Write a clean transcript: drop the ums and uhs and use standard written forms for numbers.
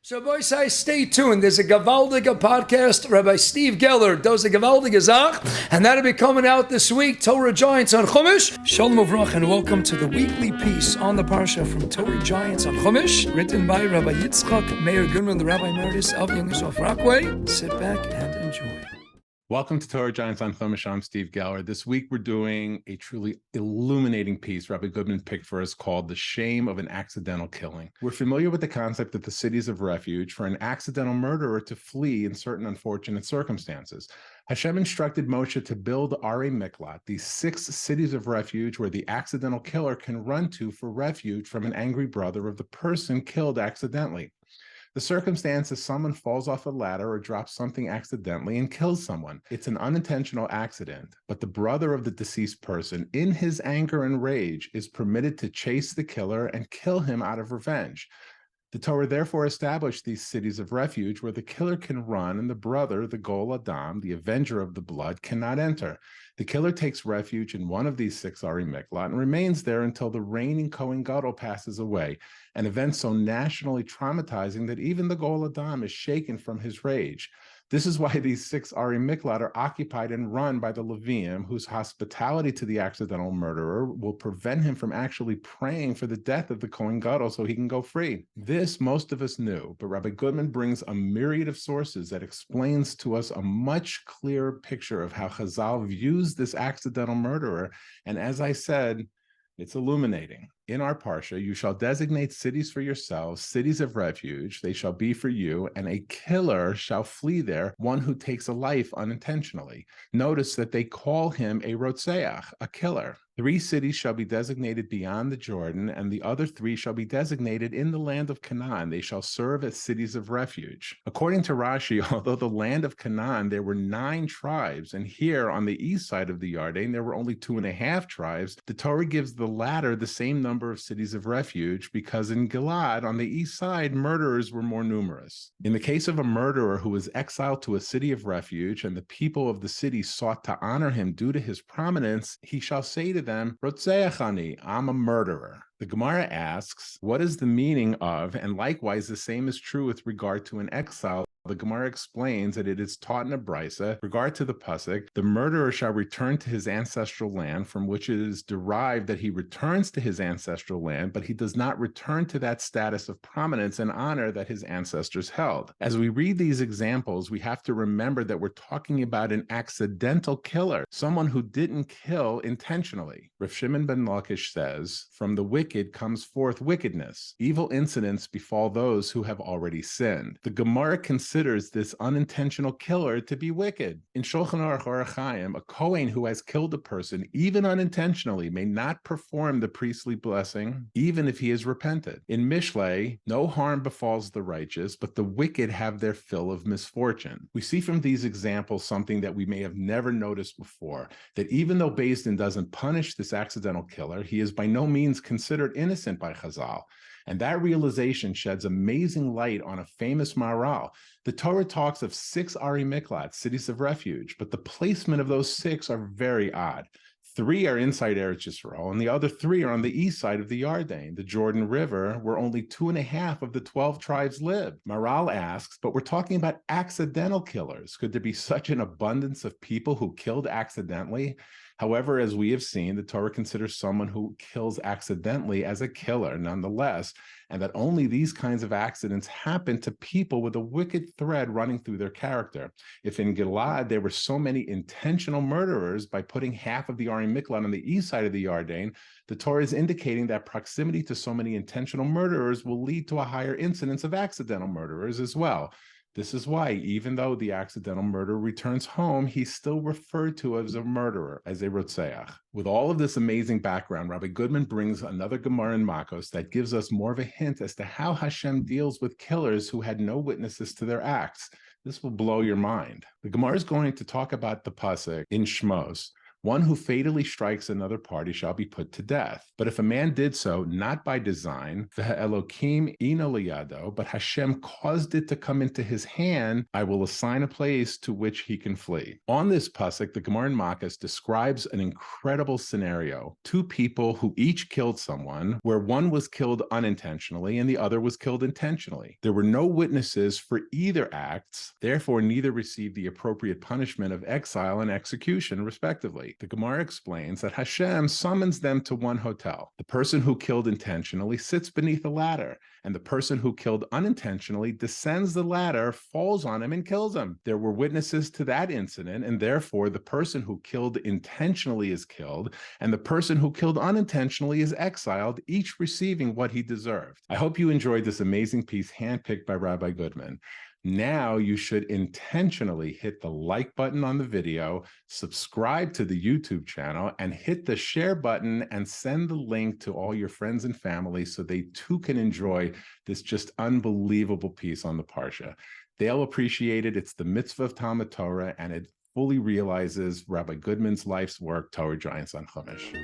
So, boys, say stay tuned. There's a gewaldige podcast. Rabbi Steve Geller does a gewaldige Zach, and that'll be coming out this week. Torah Giants on Chumash. Shalom Uvrach, and welcome to the weekly piece on the Parsha from Torah Giants on Chumash, written by Rabbi Massei Goodman, the Rabbi Emeritus of Yunusov Rockaway. Sit back and enjoy. Welcome to Torah Giants on Chumash. I'm Steve Geller. This week we're doing a truly illuminating piece Rabbi Goodman picked for us called The Shame of an Accidental Killing. We're familiar with the concept of the cities of refuge for an accidental murderer to flee in certain unfortunate circumstances. Hashem instructed Moshe to build Ari Miklat, these 6 cities of refuge where the accidental killer can run to for refuge from an angry brother of the person killed accidentally. The circumstance is someone falls off a ladder or drops something accidentally and kills someone. It's an unintentional accident, but the brother of the deceased person, in his anger and rage, is permitted to chase the killer and kill him out of revenge. The Torah therefore established these cities of refuge where the killer can run and the brother, the Go'al HaDam, the avenger of the blood, cannot enter. The killer takes refuge in one of these 6 Ari Miklat and remains there until the reigning Kohen Gadol passes away, an event so nationally traumatizing that even the Go'al HaDam is shaken from his rage. This is why these 6 Ari Miklat are occupied and run by the Leviim, whose hospitality to the accidental murderer will prevent him from actually praying for the death of the Kohen Gadol so he can go free. This most of us knew, but Rabbi Goodman brings a myriad of sources that explains to us a much clearer picture of how Chazal views this accidental murderer, and as I said, it's illuminating. In our Parsha, you shall designate cities for yourselves, cities of refuge, they shall be for you, and a killer shall flee there, one who takes a life unintentionally. Notice that they call him a rotzeach, a killer. 3 cities shall be designated beyond the Jordan, and the other 3 shall be designated in the land of Canaan. They shall serve as cities of refuge. According to Rashi, although the land of Canaan, there were 9 tribes, and here on the east side of the Yarden, there were only 2.5 tribes, the Torah gives the latter the same number of cities of refuge because in Gilad, on the east side, murderers were more numerous. In the case of a murderer who was exiled to a city of refuge and the people of the city sought to honor him due to his prominence, he shall say to them, Rotzeach ani, I'm a murderer. The Gemara asks, what is the meaning of, and likewise the same is true with regard to an exile. The Gemara explains that it is taught in a brisa, regard to the pasuk, the murderer shall return to his ancestral land, from which it is derived that he returns to his ancestral land, but he does not return to that status of prominence and honor that his ancestors held. As we read these examples, we have to remember that we're talking about an accidental killer, someone who didn't kill intentionally. Rav Shimon ben Lakish says, from the wicked comes forth wickedness. Evil incidents befall those who have already sinned. The Gemara considers this unintentional killer to be wicked. In Shulchan Aruch Orach Chaim, a Kohen who has killed a person, even unintentionally, may not perform the priestly blessing, even if he has repented. In Mishlei, no harm befalls the righteous, but the wicked have their fill of misfortune. We see from these examples something that we may have never noticed before, that even though Beis Din doesn't punish this accidental killer, he is by no means considered innocent by Chazal. And that realization sheds amazing light on a famous maral. The Torah talks of 6 Ari Miklat, cities of refuge, but the placement of those 6 are very odd. 3 are inside Eretz Yisrael, and the other 3 are on the east side of the Yarden, the Jordan River, where only 2.5 of the 12 tribes live. Maral asks, but we're talking about accidental killers. Could there be such an abundance of people who killed accidentally? However, as we have seen, the Torah considers someone who kills accidentally as a killer nonetheless, and that only these kinds of accidents happen to people with a wicked thread running through their character. If in Gilad there were so many intentional murderers, by putting half of the Ari Miklat on the east side of the Yarden, the Torah is indicating that proximity to so many intentional murderers will lead to a higher incidence of accidental murderers as well. This is why, even though the accidental murderer returns home, he's still referred to as a murderer, as a rotzeach. With all of this amazing background, Rabbi Goodman brings another Gemara in Makos that gives us more of a hint as to how Hashem deals with killers who had no witnesses to their acts. This will blow your mind. The Gemara is going to talk about the pasuk in Shmos, One who fatally strikes another party shall be put to death. But if a man did so, not by design, Elokim ina liyado, but Hashem caused it to come into his hand, I will assign a place to which he can flee. On this pasuk, the Gemara in Makos describes an incredible scenario. Two people who each killed someone, where one was killed unintentionally and the other was killed intentionally. There were no witnesses for either acts, therefore neither received the appropriate punishment of exile and execution, respectively. The Gemara explains that Hashem summons them to one hotel. The person who killed intentionally sits beneath a ladder, and the person who killed unintentionally descends the ladder, falls on him, and kills him. There were witnesses to that incident, and therefore the person who killed intentionally is killed, and the person who killed unintentionally is exiled, each receiving what he deserved. I hope you enjoyed this amazing piece handpicked by Rabbi Goodman. Now you should intentionally hit the like button on the video, subscribe to the YouTube channel, and hit the share button and send the link to all your friends and family so they too can enjoy this just unbelievable piece on the Parsha. They'll appreciate it. It's the mitzvah of Talmud Torah, and it fully realizes Rabbi Goodman's life's work, Torah Giants on Chumash.